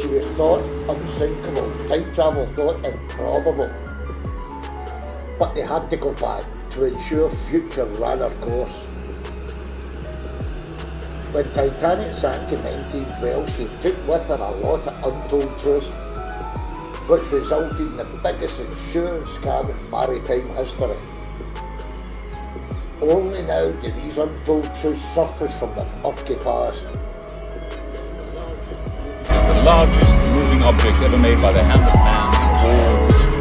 She was thought unsinkable, time travel thought improbable. But they had to go back to ensure future ran her course. When Titanic sank in 1912, she took with her a lot of untold truths, which resulted in the biggest insurance scam in maritime history. Only now do these untold truths surface from the murky past. It's the largest moving object ever made by the hand of man in all history.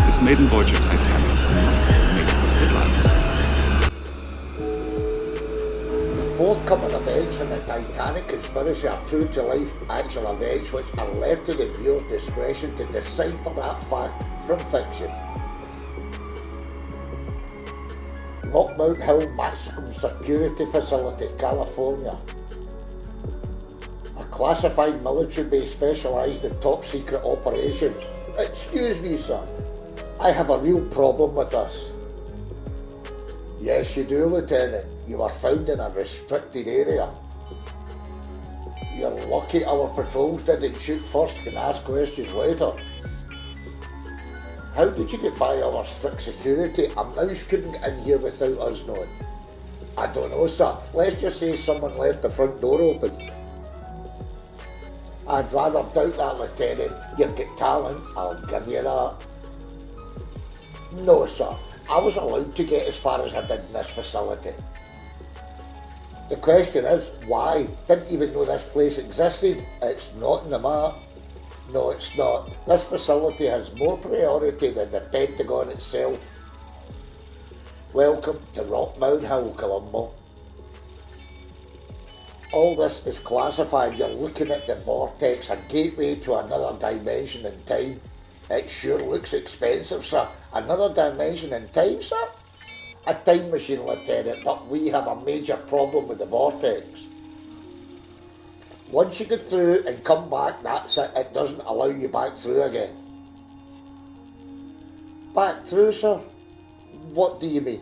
This maiden voyage of Titanic must make headlines. The forthcoming events in the Titanic conspiracy are true-to-life actual events which are left to the viewer's discretion to decipher that fact from fiction. Rockmount Hill Maximum Security Facility, California. A classified military base specialised in top-secret operations. Excuse me, sir. I have a real problem with this. Yes, you do, Lieutenant. You are found in a restricted area. You're lucky our patrols didn't shoot first and ask questions later. How did you get by our strict security? A mouse couldn't get in here without us knowing. I don't know, sir. Let's just say someone left the front door open. I'd rather doubt that, Lieutenant. You've got talent, I'll give you that. No, sir. I was allowed to get as far as I did in this facility. The question is, why? Didn't even know this place existed. It's not in the map. No, it's not. This facility has more priority than the Pentagon itself. Welcome to Rockmount Hill, Columbo. All this is classified. You're looking at the vortex, a gateway to another dimension in time. It sure looks expensive, sir. Another dimension in time, sir? A time machine, Lieutenant, but we have a major problem with the vortex. Once you get through and come back, that's it. It doesn't allow you back through again. Back through, sir? What do you mean?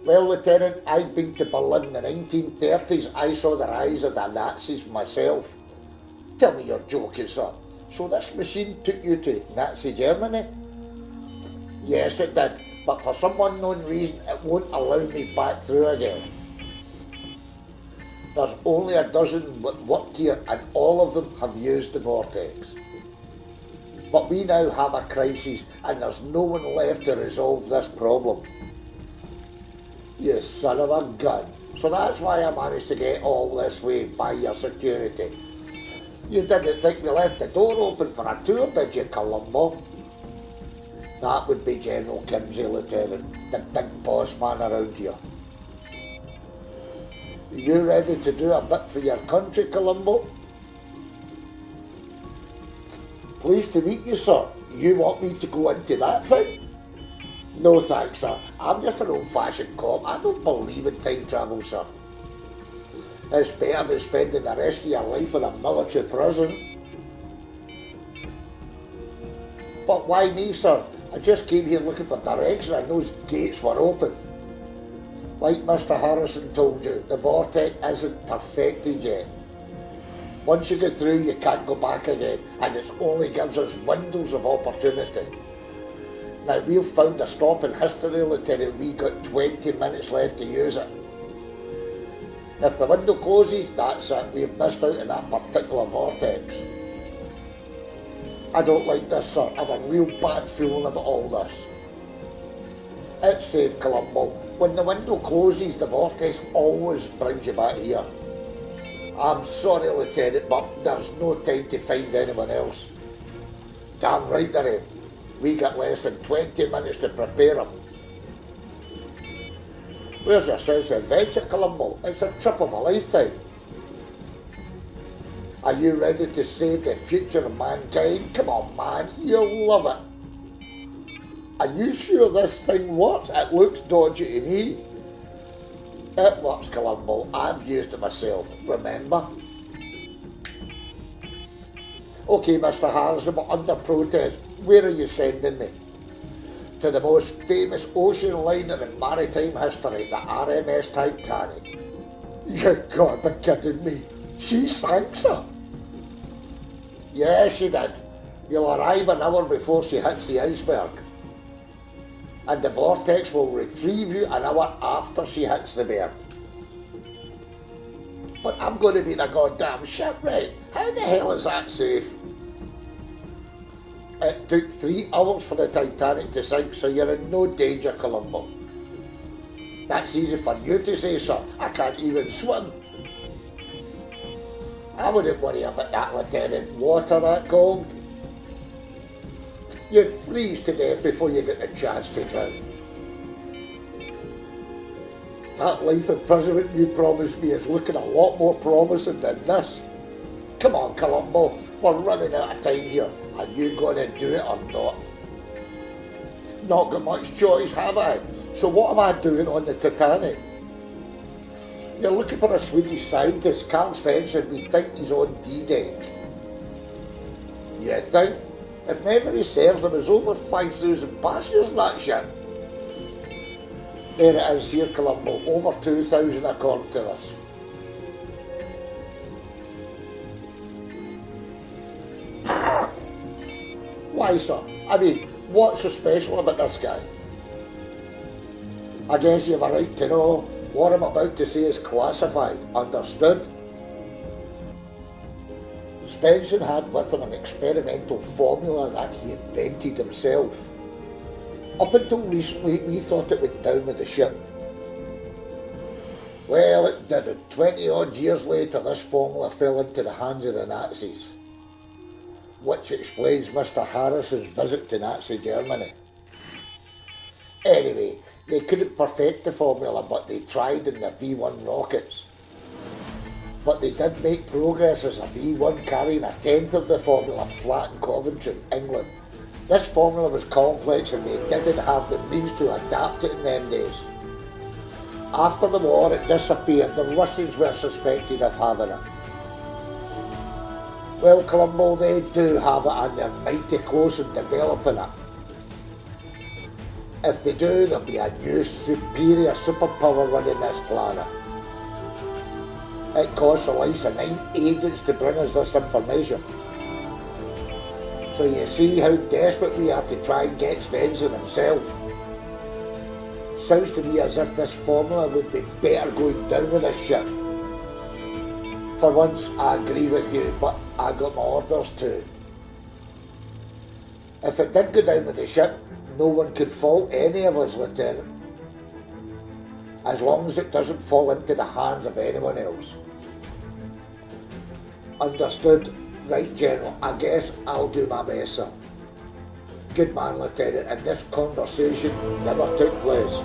Well, Lieutenant, I've been to Berlin in the 1930s. I saw the rise of the Nazis myself. Tell me you're joking, sir. So this machine took you to Nazi Germany? Yes, it did. But for some unknown reason, it won't allow me back through again. There's only a dozen that work here, and all of them have used the vortex. But we now have a crisis, and there's no one left to resolve this problem. You son of a gun. So that's why I managed to get all this way by your security. You didn't think we left the door open for a tour, did you, Columbo? That would be General Kimsey, Lieutenant, the big boss man around here. Are you ready to do a bit for your country, Columbo? Pleased to meet you, sir. You want me to go into that thing? No thanks, sir. I'm just an old-fashioned cop. I don't believe in time travel, sir. It's better than spending the rest of your life in a military prison. But why me, sir? I just came here looking for direction and those gates were open. Like Mr. Harrison told you, the vortex isn't perfected yet. Once you get through, you can't go back again, and it only gives us windows of opportunity. Now, we've found a stop in history, Lieutenant. We got 20 minutes left to use it. If the window closes, that's it. We've missed out on that particular vortex. I don't like this, sir. I have a real bad feeling about all this. It's safe, Columbo. When the window closes, the vortex always brings you back here. I'm sorry, Lieutenant, but there's no time to find anyone else. Damn right there is. We got less than 20 minutes to prepare them. Where's your sense of adventure, Columbo? It's a trip of a lifetime. Are you ready to save the future of mankind? Come on, man, you'll love it. Are you sure this thing works? It looks dodgy to me. It works, Columbo. I've used it myself, remember? Okay, Mr. Harrison, but under protest, where are you sending me? To the most famous ocean liner in maritime history, the RMS Titanic. You gotta be kidding me. She sank, sir. Yeah, she did. You'll arrive an hour before she hits the iceberg. And the vortex will retrieve you an hour after she hits the berg. But I'm going to be the goddamn shipwreck. How the hell is that safe? It took 3 hours for the Titanic to sink, so you're in no danger, Columbo. That's easy for you to say, sir. I can't even swim. I wouldn't worry about that, Lieutenant. Water that cold? You'd freeze to death before you get the chance to drown. That life imprisonment you promised me is looking a lot more promising than this. Come on, Columbo, we're running out of time here. Are you going to do it or not? Not got much choice, have I? So what am I doing on the Titanic? You're looking for a Swedish scientist, Carl Svensson. We think he's on D-deck. You think? If memory serves, there was over 5,000 passengers in that ship. There it is here, Columbo, over 2,000 according to this. Why, sir? I mean, what's so special about this guy? I guess you have a right to know. What I'm about to say is classified, understood? Svensson had with him an experimental formula that he invented himself. Up until recently, we thought it went down with the ship. Well, it didn't. 20 odd years later, this formula fell into the hands of the Nazis, which explains Mr. Harrison's visit to Nazi Germany. Anyway, they couldn't perfect the formula, but they tried in the V1 rockets. But they did make progress as a V1 carrying a tenth of the formula flat in Coventry, England. This formula was complex and they didn't have the means to adapt it in them days. After the war it disappeared. The Russians were suspected of having it. Well, Columbo, they do have it and they're mighty close in developing it. If they do, there'll be a new superior superpower running this planet. It costs the likes of 9 agents to bring us this information. So you see how desperate we are to try and get Svensson himself. Sounds to me as if this formula would be better going down with this ship. For once, I agree with you, but I got my orders too. If it did go down with the ship, no one could fault any of us, Lieutenant. As long as it doesn't fall into the hands of anyone else. Understood? Right, General, I guess I'll do my best, sir. Good man, Lieutenant, and this conversation never took place.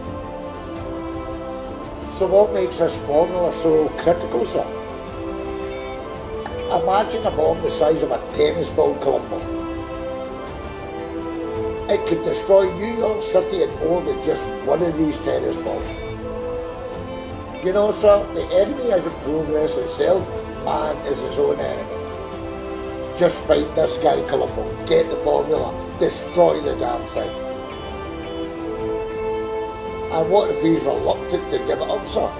So what makes this formula so critical, sir? Imagine a bomb the size of a tennis ball, Columbo. It could destroy New York City in more than just one of these tennis balls. You know, sir, the enemy isn't progress itself, man is his own enemy. Just find this guy, Columbo, get the formula, destroy the damn thing. And what if he's reluctant to give it up, sir?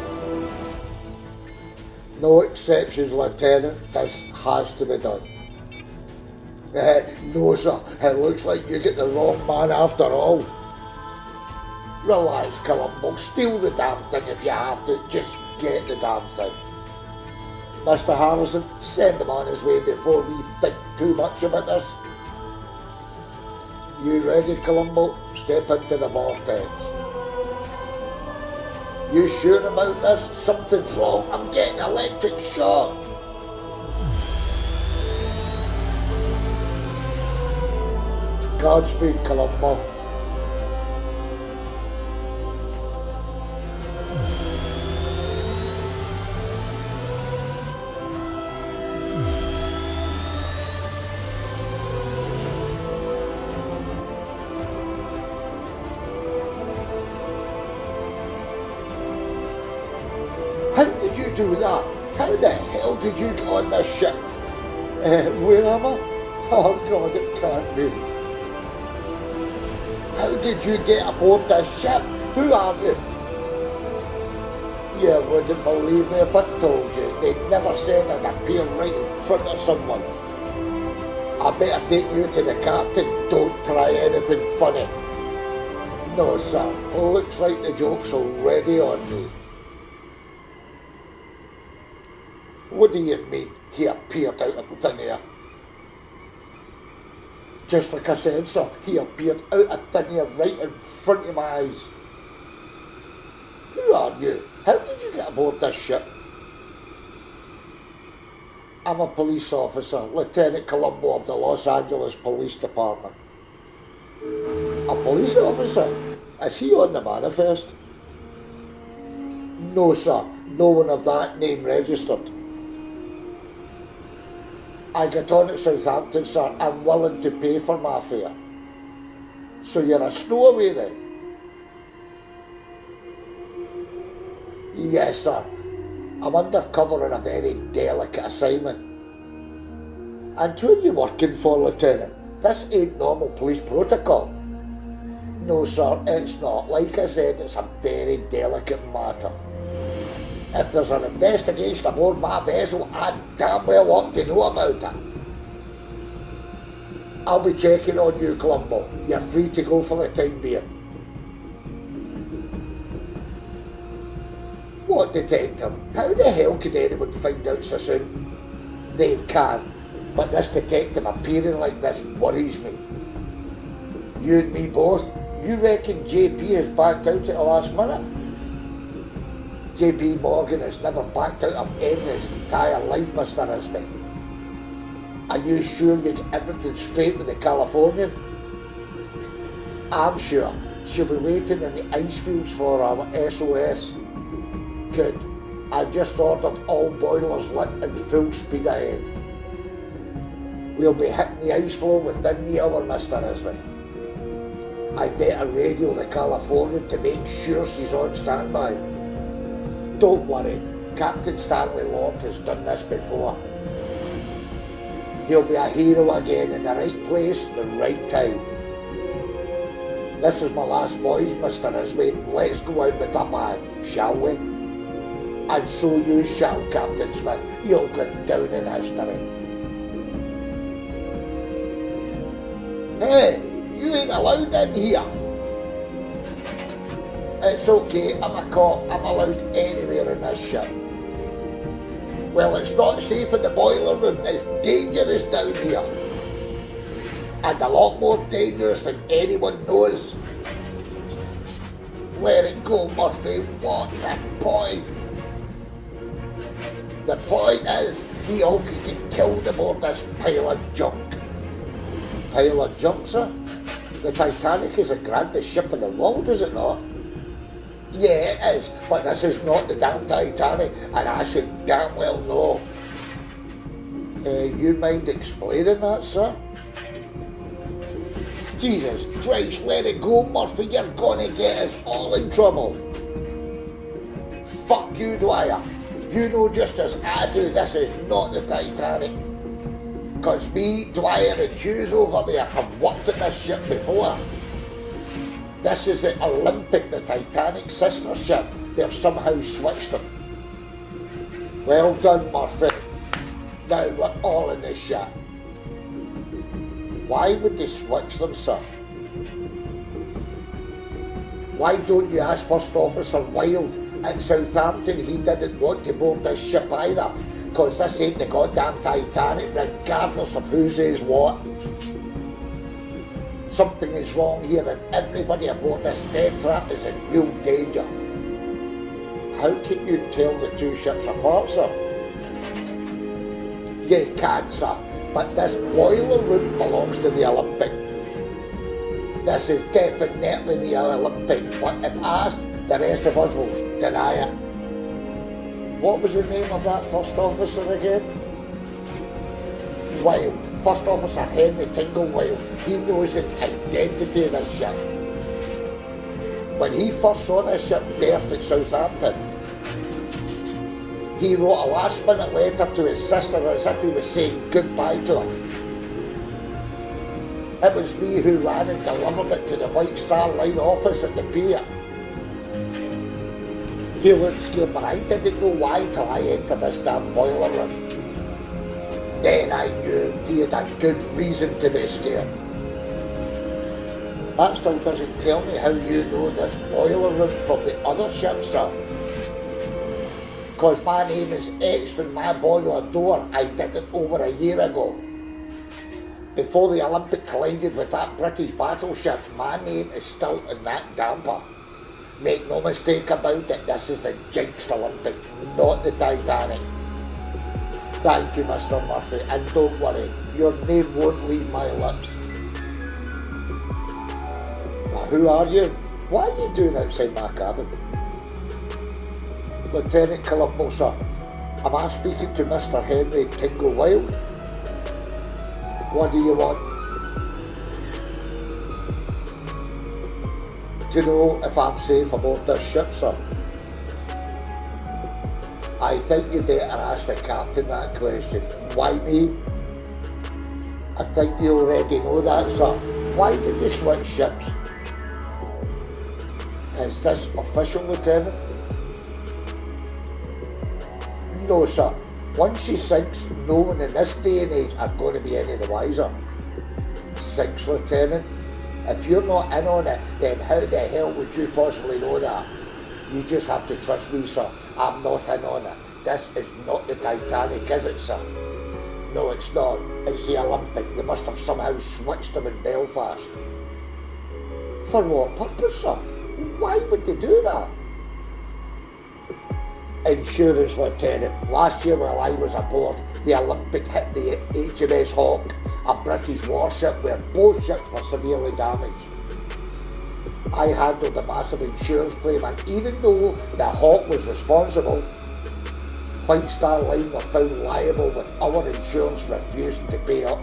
No exceptions, Lieutenant, this has to be done. No, sir, it looks like you get the wrong man after all. Relax, Columbo, steal the damn thing if you have to, just get the damn thing. Mr. Harrison, send him on his way before we think too much about this. You ready, Columbo? Step into the vortex. You sure about this? Something's wrong. I'm getting electric shock. Godspeed, Columbo. do that? How the hell did you get on this ship? Where am I? Oh God, it can't be. How did you get aboard this ship? Who are you? You wouldn't believe me if I told you. They never said I'd appear right in front of someone. I better take you to the captain. Don't try anything funny. No, sir. Looks like the joke's already on me. What do you mean he appeared out of thin air? Just like I said, sir, he appeared out of thin air right in front of my eyes. Who are you? How did you get aboard this ship? I'm a police officer, Lieutenant Columbo of the Los Angeles Police Department. A police officer? Is he on the manifest? No, sir. No one of that name registered. I got on at Southampton, sir. I'm willing to pay for my fare. So you're a stowaway then? Yes, sir. I'm undercover on a very delicate assignment. And who are you working for, Lieutenant? This ain't normal police protocol. No, sir, it's not. Like I said, it's a very delicate matter. If there's an investigation aboard my vessel, I damn well ought to know about it. I'll be checking on you, Columbo. You're free to go for the time being. What, detective? How the hell could anyone find out so soon? They can't. But this detective appearing like this worries me. You and me both. You reckon JP has backed out at the last minute? JP Morgan has never backed out of any in his entire life, Mr. Isby. Are you sure you get everything straight with the Californian? I'm sure. She'll be waiting in the ice fields for our SOS. Good. I've just ordered all boilers lit and full speed ahead. We'll be hitting the ice floe within the hour, Mr. Isby. I better radio the Californian to make sure she's on standby. Don't worry, Captain Stanley Lord has done this before. He'll be a hero again in the right place at the right time. This is my last voyage, Mr. Isby. Let's go out with a bang, shall we? And so you shall, Captain Smith. You'll go down in history. Hey, you ain't allowed in here. It's okay, I'm a cop. I'm allowed anywhere in this ship. Well, it's not safe in the boiler room. It's dangerous down here. And a lot more dangerous than anyone knows. Let it go, Murphy. What the point? The point is, we all could get killed aboard this pile of junk. Pile of junk, sir? The Titanic is the grandest ship in the world, is it not? Yeah, it is, but this is not the damn Titanic, and I should damn well know. You mind explaining that, sir? Jesus Christ, let it go, Murphy, you're gonna get us all in trouble. Fuck you, Dwyer. You know just as I do, this is not the Titanic. Cause me, Dwyer and Hughes over there have worked at this ship before. This is the Olympic, the Titanic sister ship. They've somehow switched them. Well done, Murphy. Now we're all in this ship. Why would they switch them, sir? Why don't you ask First Officer Wilde? At Southampton, he didn't want to board this ship either, because this ain't the goddamn Titanic, regardless of who says what. Something is wrong here, and everybody aboard this death trap is in real danger. How can you tell the two ships apart, sir? You can't, sir, but this boiler room belongs to the Olympic. This is definitely the Olympic, but if asked, the rest of us will deny it. What was the name of that first officer again? Wilde. First Officer Henry Tingle Wilde. He knows the identity of this ship. When he first saw this ship berthed at Southampton, He wrote a last-minute letter to his sister as if he was saying goodbye to her. It was me who ran and delivered it to the White Star Line office at the pier. He looked scared, but I didn't know why till I entered this damn boiler room. Then I knew he had a good reason to be scared. That still doesn't tell me how you know this boiler room from the other ship, sir. Because my name is etched in my boiler door. I did it over a year ago. Before the Olympic collided with that British battleship, my name is still in that damper. Make no mistake about it, this is the jinxed Olympic, not the Titanic. Thank you, Mr. Murphy, and don't worry, your name won't leave my lips. Now, who are you? What are you doing outside my cabin? Lieutenant Columbo, sir. Am I speaking to Mr. Henry Tingle Wilde? What do you want? To know if I'm safe aboard this ship, sir? I think you better ask the captain that question. Why me? I think you already know that, sir. Why did you switch ships? Is this official, Lieutenant? No, sir. Once she sinks, no one in this day and age are going to be any the wiser. Sinks, Lieutenant? If you're not in on it, then how the hell would you possibly know that? You just have to trust me, sir. I'm not in on it. This is not the Titanic, is it, sir? No, it's not. It's the Olympic. They must have somehow switched them in Belfast. For what purpose, sir? Why would they do that? Insurance, Lieutenant. Last year while I was aboard, the Olympic hit the HMS Hawk, a British warship where both ships were severely damaged. I handled a massive insurance claim, and even though the Hawk was responsible, White Star Line were found liable with our insurance refusing to pay up.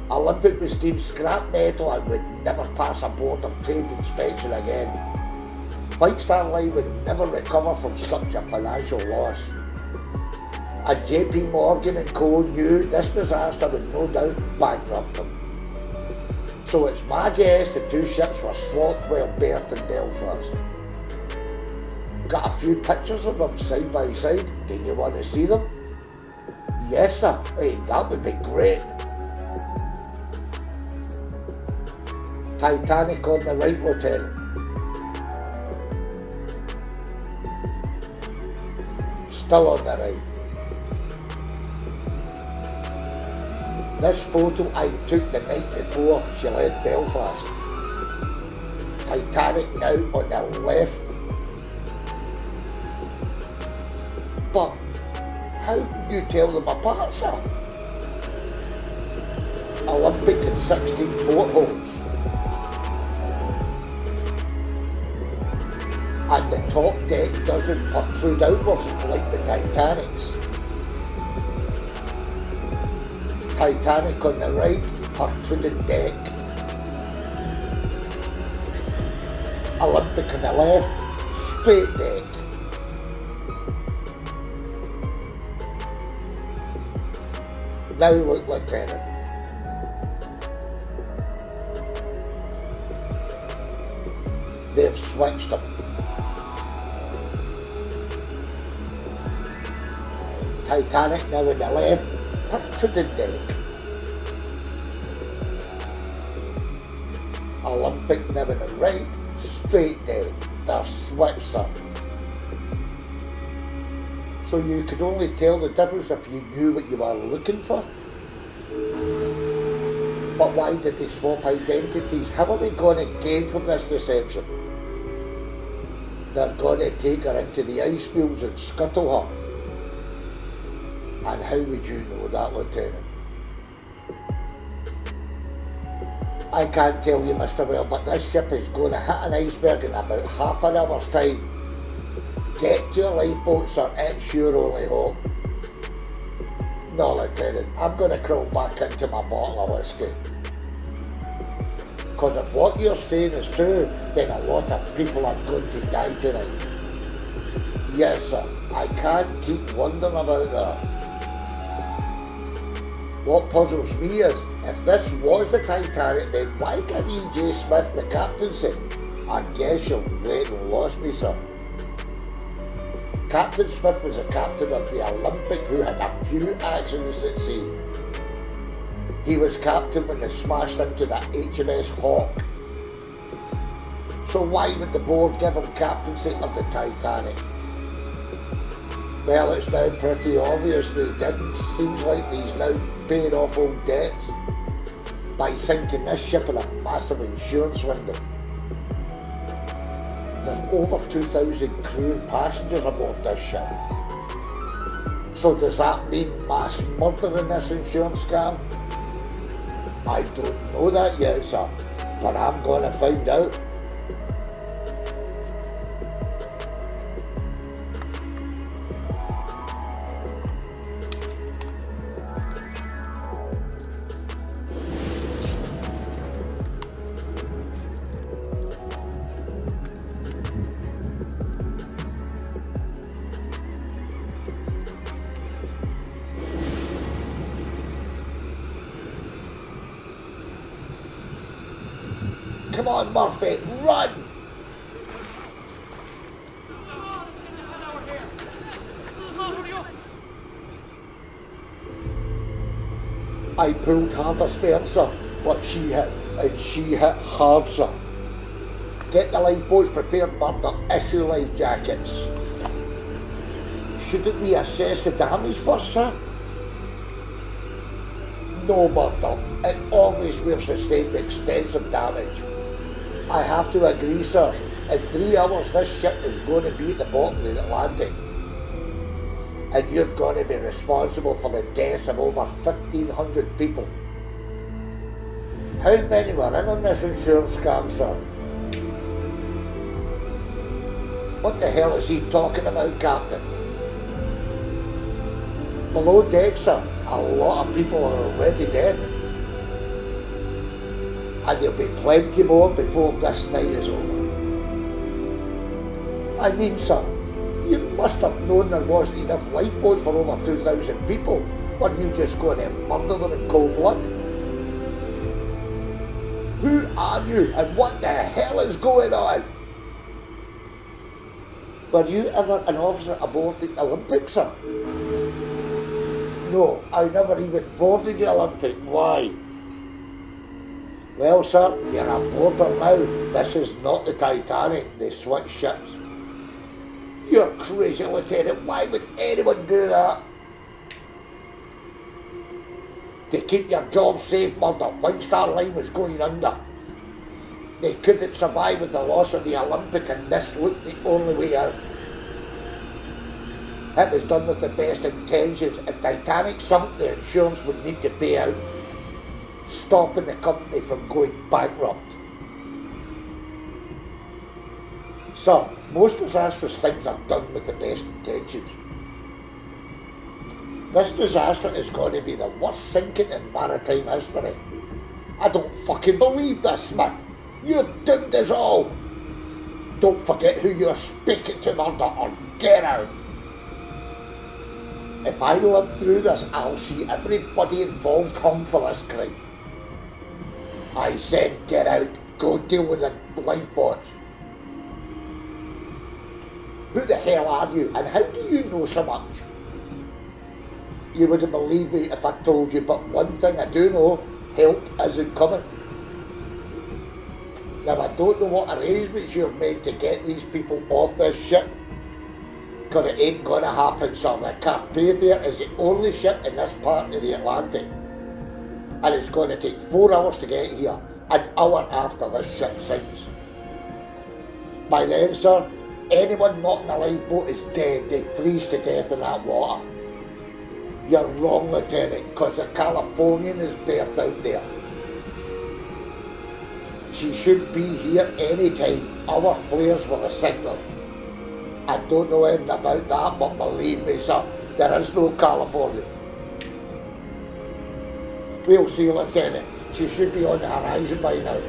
Olympic was deemed scrap metal and would never pass a board of trade inspection again. White Star Line would never recover from such a financial loss. And JP Morgan and Co knew this disaster would no doubt bankrupt them. So it's my guess the two ships were swapped while berthed in Belfast. Got a few pictures of them side by side. Do you want to see them? Yes, sir. Hey, that would be great. Titanic on the right, Lieutenant. Still on the right. This photo I took the night before she left Belfast. Titanic now on the left. But how can you tell them apart, sir? Olympic and 16 portholes. And the top deck doesn't protrude outwards like the Titanic's. Titanic on the right, protruding deck. Olympic on the left, straight deck. Now look, Lieutenant. They've switched them. Titanic now on the left, protruding deck. Olympic now on the right, straight deck. They're switched, sir. So you could only tell the difference if you knew what you were looking for? But why did they swap identities? How are they going to gain from this deception? They're going to take her into the ice fields and scuttle her. And how would you know that, Lieutenant? I can't tell you, Mr. Well, but this ship is going to hit an iceberg in about half an hour's time. Get to your lifeboat, sir, it's your only hope. No, Lieutenant, I'm going to crawl back into my bottle of whiskey. Because if what you're saying is true, then a lot of people are going to die tonight. Yes, sir. I can't keep wondering about that. What puzzles me is, if this was the Titanic, then why gave E.J. Smith the captaincy? I guess you've wait and lost me, sir. Captain Smith was a captain of the Olympic who had a few accidents at sea. He was captain when they smashed into the HMS Hawk. So why would the board give him captaincy of the Titanic? Well, it's now pretty obvious they didn't. Seems like he's now paying off old debts by sinking this ship in a massive insurance window. There's over 2,000 crew and passengers aboard this ship. So does that mean mass murder in this insurance scam? I don't know that yet, sir, but I'm going to find out. Come on, Murphy, run! I pulled hard astern, sir, but she hit hard, sir. Get the lifeboats prepared, Murdoch. Issue life jackets. Shouldn't we assess the damage first, sir? No, Murdoch. It's obvious we've sustained extensive damage. I have to agree, sir. In 3 hours, this ship is going to be at the bottom of the Atlantic. And you're going to be responsible for the deaths of over 1,500 people. How many were in on this insurance scam, sir? What the hell is he talking about, Captain? Below deck, sir, a lot of people are already dead. And there'll be plenty more before this night is over. I mean, sir, you must have known there wasn't enough lifeboats for over 2,000 people. Were you just going to murder them in cold blood? Who are you and what the hell is going on? Were you ever an officer aboard the Olympic, sir? No, I never even boarded the Olympic. Why? Well, sir, you're a boarder now. This is not the Titanic. They switch ships. You're crazy, Lieutenant. Why would anyone do that? To keep your job safe, Murdoch. White Star Line was going under. They couldn't survive with the loss of the Olympic, and this looked the only way out. It was done with the best intentions. If Titanic sunk, the insurance would need to pay out, stopping the company from going bankrupt. Sir, most disastrous things are done with the best intentions. This disaster is going to be the worst sinking in maritime history. I don't fucking believe this, Smith. You doomed us all. Don't forget who you're speaking to, Murdoch, or get out. If I live through this, I'll see everybody involved hung for this crime. I said get out. Go deal with the lifeboats. Who the hell are you, and how do you know so much? You wouldn't believe me if I told you, but one thing I do know, help isn't coming. Now, I don't know what arrangements you've made to get these people off this ship, because it ain't going to happen, sir. The Carpathia is the only ship in this part of the Atlantic, and it's going to take 4 hours to get here, an hour after this ship sinks. By then, sir, anyone not in a lifeboat is dead. They freeze to death in that water. You're wrong, Lieutenant, because the Californian is berthed out there. She should be here any time. Our flares were the signal. I don't know anything about that, but believe me, sir, there is no California. We'll see, Lieutenant. She should be on the horizon by now.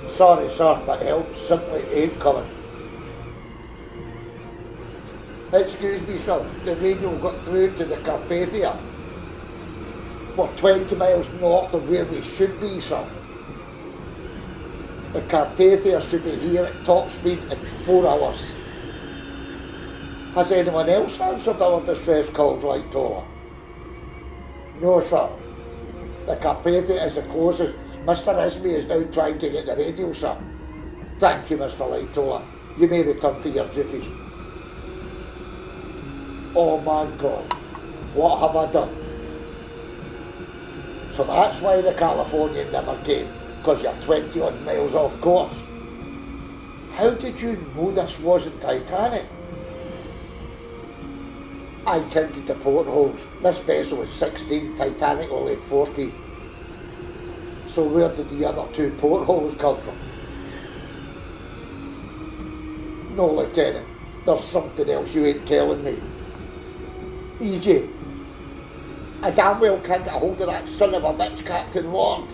Sorry, sir, but help simply ain't coming. Excuse me, sir, the radio got through to the Carpathia. We're 20 miles north of where we should be, sir. The Carpathia should be here at top speed in 4 hours. Has anyone else answered our distress calls, Light Toller? No, sir. The Carpathia is the closest. Mr. Ismay is now trying to get the radio, sir. Thank you, Mr. Light Toller. You may return to your duties. Oh my God, what have I done? So that's why the Californian never came, because you're 20 odd miles off course. How did you know this wasn't Titanic? I counted the portholes. This vessel was 16, Titanic only had 14. So where did the other 2 portholes come from? No, Lieutenant, there's something else you ain't telling me. EJ, I damn well can't get a hold of that son of a bitch, Captain Lord.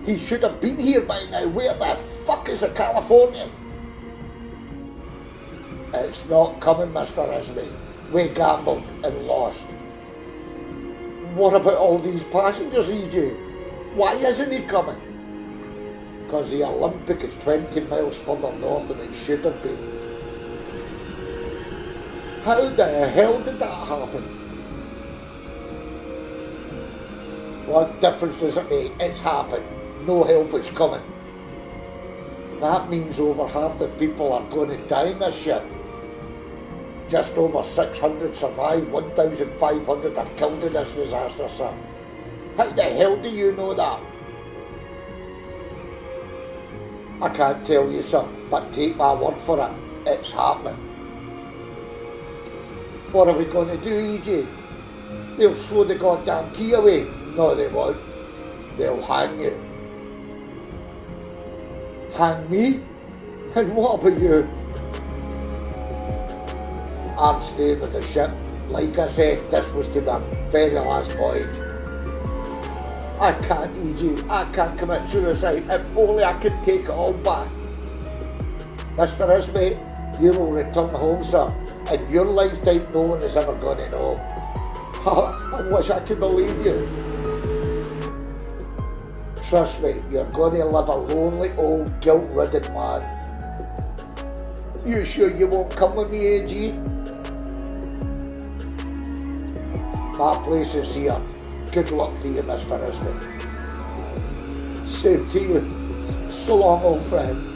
He should have been here by now. Where the fuck is the Californian? It's not coming, Mr. Ismay. We gambled and lost. What about all these passengers, EJ? Why isn't he coming? Because the Olympic is 20 miles further north than it should have been. How the hell did that happen? What difference does it make? It's happened. No help is coming. That means over half the people are going to die in this ship. Just over 600 survived, 1,500 are killed in this disaster, sir. How the hell do you know that? I can't tell you, sir, but take my word for it, it's happening. What are we going to do, EJ? They'll throw the goddamn key away. No, they won't. They'll hang you. Hang me? And what about you? I'm staying with the ship. Like I said, this was to my very last voyage. I can't, EJ. I can't commit suicide. If only I could take it all back. Mr. Ismay, you will return home, sir. In your lifetime, no one is ever going to know. I wish I could believe you. Trust me, you're going to live a lonely, old, guilt-ridden man. You sure you won't come with me, AG? My place is here. Good luck to you, Mr. Ismay. Same to you. So long, old friend.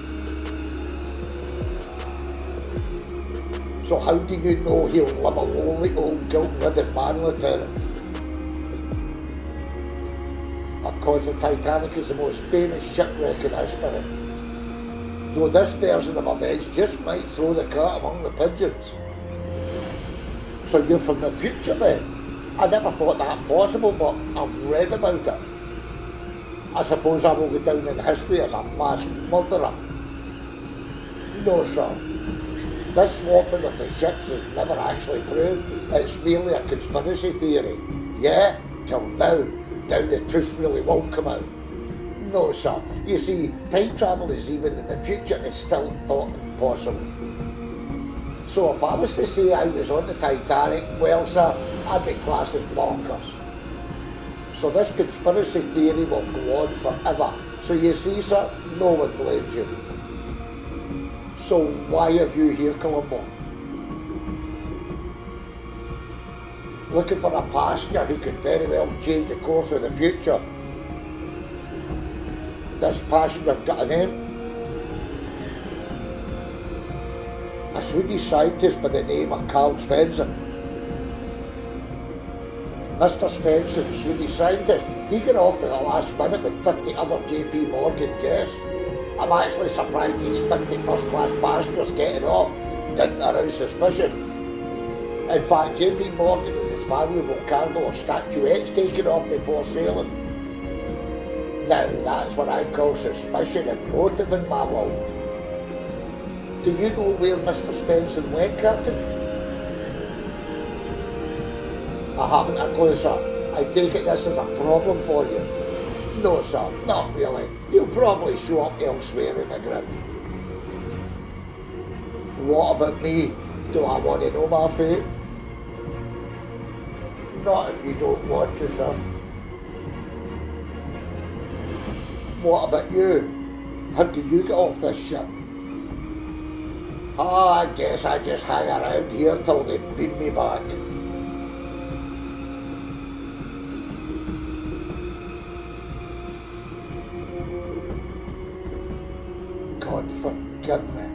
So how do you know he'll live a lonely, old, guilt-ridden man, Lieutenant? Because the Titanic is the most famous shipwreck in history. Though this version of events just might throw the cat among the pigeons. So you're from the future then? I never thought that possible, but I've read about it. I suppose I will go down in history as a mass murderer. No, sir. This swapping of the ships is never actually proved. It's merely a conspiracy theory. Yeah, till now. Now the truth really won't come out. No, sir. You see, time travel is even in the future is still thought impossible. So if I was to say I was on the Titanic, well, sir, I'd be classed as bonkers. So this conspiracy theory will go on forever. So you see, sir, no one blames you. So why are you here, Columbo? Looking for a passenger who could very well change the course of the future. This passenger got a name? A Swedish scientist by the name of Carl Svensson. Mr. Svensson, Swedish scientist, he got off to the last minute with 50 other JP Morgan guests. I'm actually surprised these 50 first-class passengers getting off didn't arouse suspicion. In fact, JP Morgan and his valuable cargo of statuettes taken off before sailing. Now that's what I call suspicion and motive in my world. Do you know where Mr. Svensson went, Captain? I haven't a clue, sir. I take it this is a problem for you. No, sir, not really. He'll probably show up elsewhere in the grid. What about me? Do I want to know my fate? Not if you don't want to, sir. What about you? How do you get off this ship? Oh, I guess I just hang around here till they beam me back. God forgive me.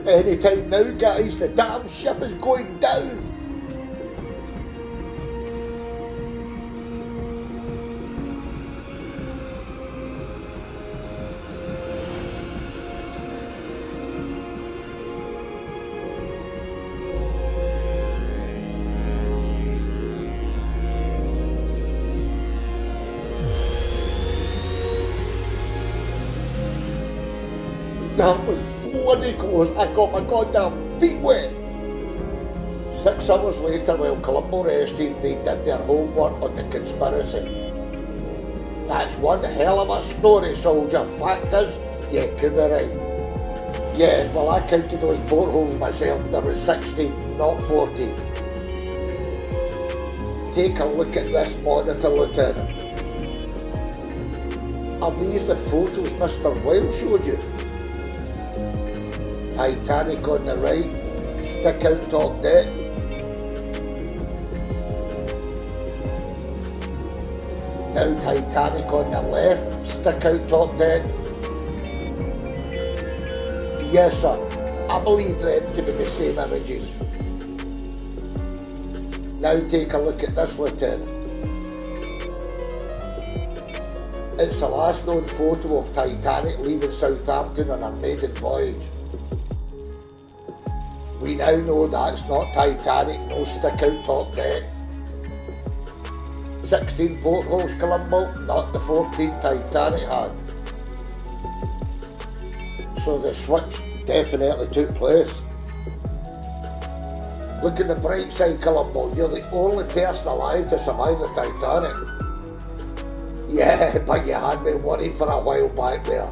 Anytime now, guys, the damn ship is going down. That was bloody close. I got my goddamn feet wet. 6 hours later, while Columbo rested, they did their homework on the conspiracy. That's one hell of a story, soldier. Fact is, you could be right. Yeah, well, I counted those portholes myself. There was 60, not 40. Take a look at this monitor, Lieutenant. Are these the photos Mr. Wilde showed you? Titanic on the right, stick out top deck. Now Titanic on the left, stick out top deck. Yes, sir, I believe them to be the same images. Now take a look at this, Lieutenant. It's the last known photo of Titanic leaving Southampton on her maiden voyage. We now know that's not Titanic, no stick out top deck. 16 portholes, Columbo, not the 14 Titanic had. So the switch definitely took place. Look at the bright side, Columbo, you're the only person alive to survive the Titanic. Yeah, but you had me worried for a while back there.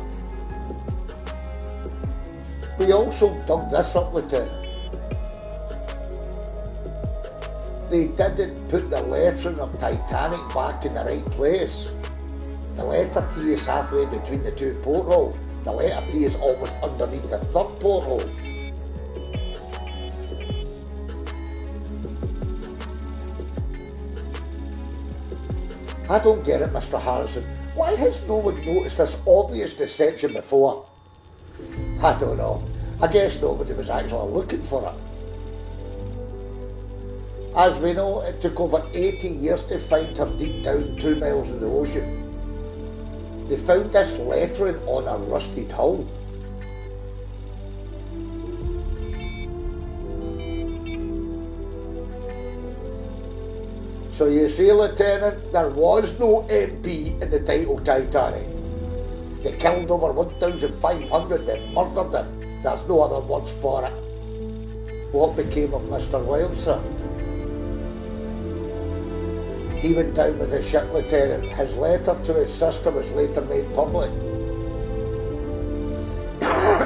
We also dug this up, Lieutenant. They didn't put the lettering of Titanic back in the right place. The letter T is halfway between the two portholes. The letter T is almost underneath the third porthole. I don't get it, Mr. Harrison. Why has no one noticed this obvious deception before? I don't know. I guess nobody was actually looking for it. As we know, it took over 80 years to find her deep down 2 miles in the ocean. They found this lettering on a rusted hull. So you see, Lieutenant, there was no MP in the title Titanic. They killed over 1,500, they murdered them. There's no other words for it. What became of Mr. Wilde, sir? He went down with the ship, Lieutenant. His letter to his sister was later made public.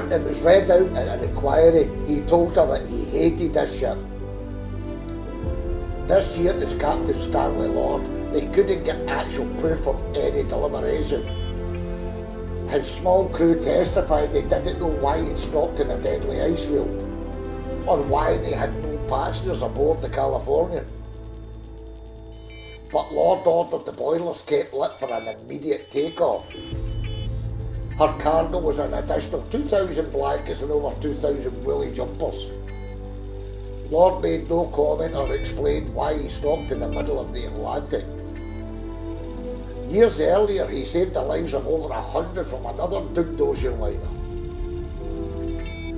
It was read out at an inquiry. He told her that he hated this ship. This here is Captain Stanley Lord. They couldn't get actual proof of any deliberation. His small crew testified they didn't know why he'd stopped in a deadly ice field, or why they had no passengers aboard the Californian. But Lord ordered the boilers kept lit for an immediate takeoff. Her cargo was an additional 2,000 blankets and over 2,000 woolly jumpers. Lord made no comment or explained why he stopped in the middle of the Atlantic. Years earlier, he saved the lives of over 100 from another doomed ocean liner.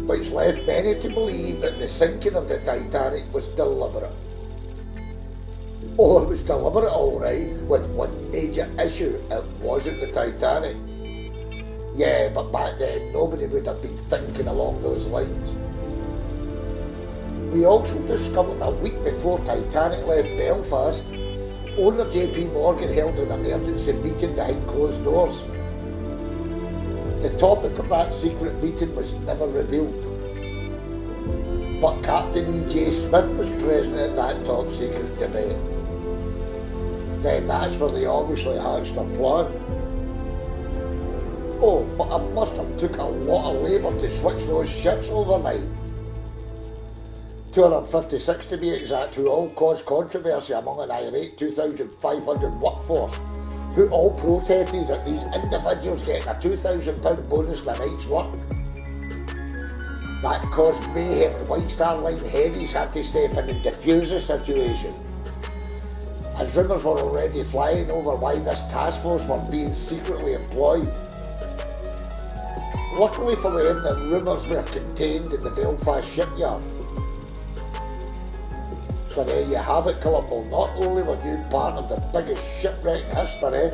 which led many to believe that the sinking of the Titanic was deliberate. Oh, it was deliberate, alright, with one major issue: it wasn't the Titanic. Yeah, but back then nobody would have been thinking along those lines. We also discovered a week before Titanic left Belfast, owner JP Morgan held an emergency meeting behind closed doors. The topic of that secret meeting was never revealed, but Captain E.J. Smith was present at that top secret debate. Then that's where they obviously hatched their plan. Oh, but it must have took a lot of labour to switch those ships overnight. 256 to be exact, who all caused controversy among an irate 2,500 workforce, who all protested at these individuals getting a £2,000 bonus for a night's work. That caused mayhem, and White Star Line heavies had to step in and defuse the situation, as rumours were already flying over why this task force were being secretly employed. Luckily for them, the rumours were contained in the Belfast shipyard. So there you have it, Columbo. Not only were you part of the biggest shipwreck in history,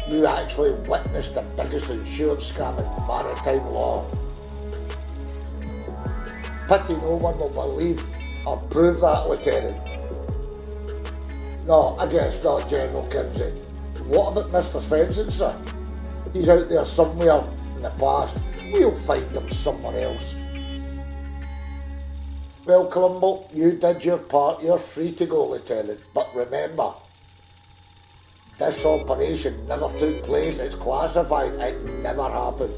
you actually witnessed the biggest insurance scam in maritime law. Pity no one will believe or prove that, Lieutenant. No, I guess not, General Kinsey. What about Mr. Svensson, sir? He's out there somewhere in the past. We'll find him somewhere else. Well, Columbo, you did your part. You're free to go, Lieutenant. But remember, this operation never took place. It's classified. It never happened.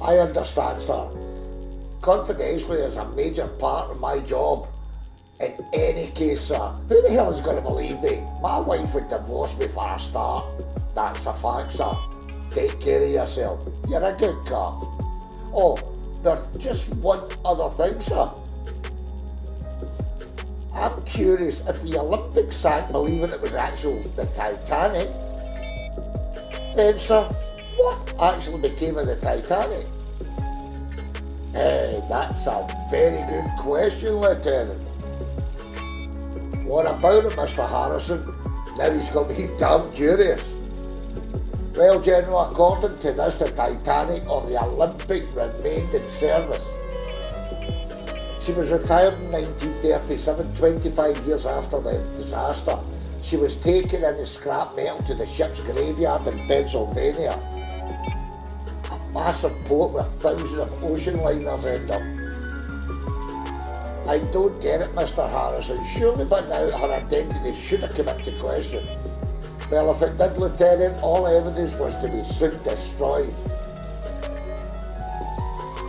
I understand, sir. Confidentially is a major part of my job. In any case, sir, who the hell is going to believe me? My wife would divorce me for a start. That's a fact, sir. Take care of yourself. You're a good cop. Oh, there's just one other thing, sir. I'm curious if the Olympics sank believing it was actually the Titanic. Then, sir, what actually became of the Titanic? Hey, that's a very good question, Lieutenant. What about it, Mr. Harrison? Now he's got me damn curious. Well, General, according to this, the Titanic or the Olympic remained in service. She was retired in 1937, 25 years after the disaster. She was taken in as scrap metal to the ship's graveyard in Pennsylvania. A massive port where thousands of ocean liners end up. I don't get it, Mr. Harrison. Surely by now her identity should have come into question. Well, if it did, Lieutenant, all evidence was to be soon destroyed.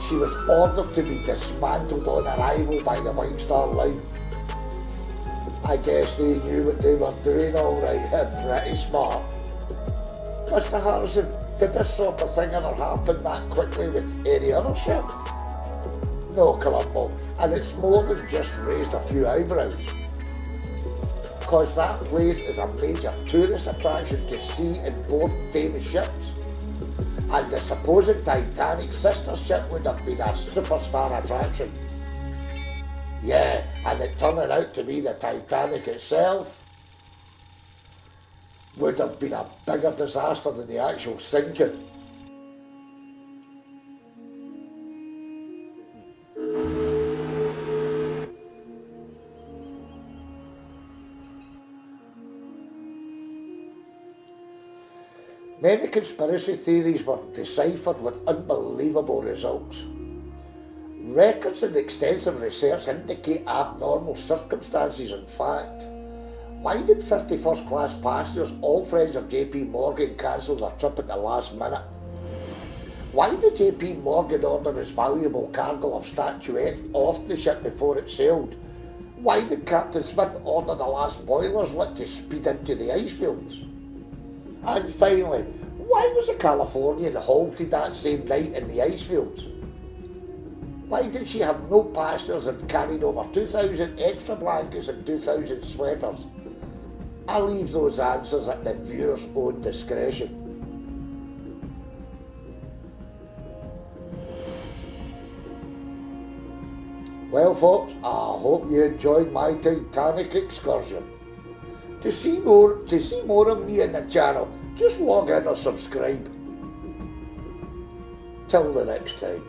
She was ordered to be dismantled on arrival by the White Star Line. I guess they knew what they were doing, all right. Pretty smart. Mr. Harrison, did this sort of thing ever happen that quickly with any other ship? No, Columbo, and it's more than just raised a few eyebrows. Because that place is a major tourist attraction to see and board famous ships. And the supposed Titanic sister ship would have been a superstar attraction. Yeah, and it turning out to be the Titanic itself would have been a bigger disaster than the actual sinking. Many conspiracy theories were deciphered with unbelievable results. Records and extensive research indicate abnormal circumstances in fact. Why did 51st class passengers, all friends of JP Morgan, cancel their trip at the last minute? Why did JP Morgan order his valuable cargo of statuettes off the ship before it sailed? Why did Captain Smith order the last boilers lit to speed into the ice fields? And finally, why was the Californian halted that same night in the ice fields? Why did she have no passengers and carried over 2,000 extra blankets and 2,000 sweaters? I'll leave those answers at the viewer's own discretion. Well folks, I hope you enjoyed my Titanic excursion. To see more of me in the channel, just log in or subscribe. Till the next time.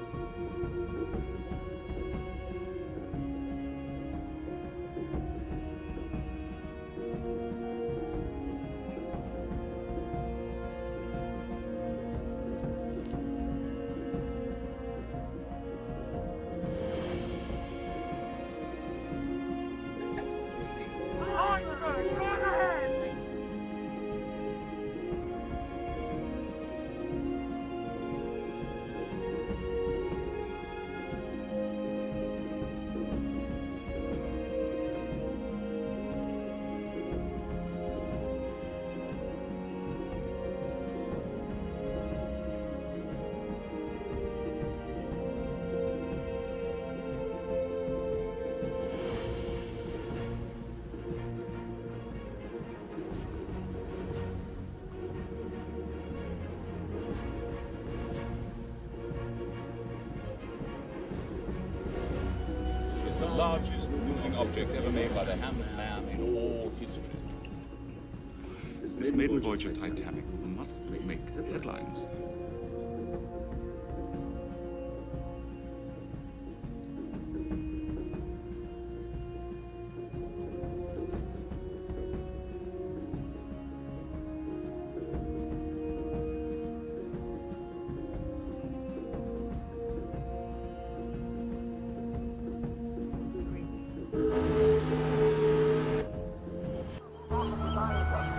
The largest moving object ever made by the hand of man in all history. This maiden voyage of Titanic must make headlines.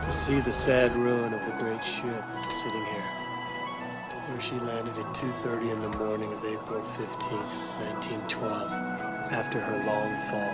To see the sad ruin of the great ship sitting here, where she landed at 2:30 in the morning of April 15th, 1912, after her long fall.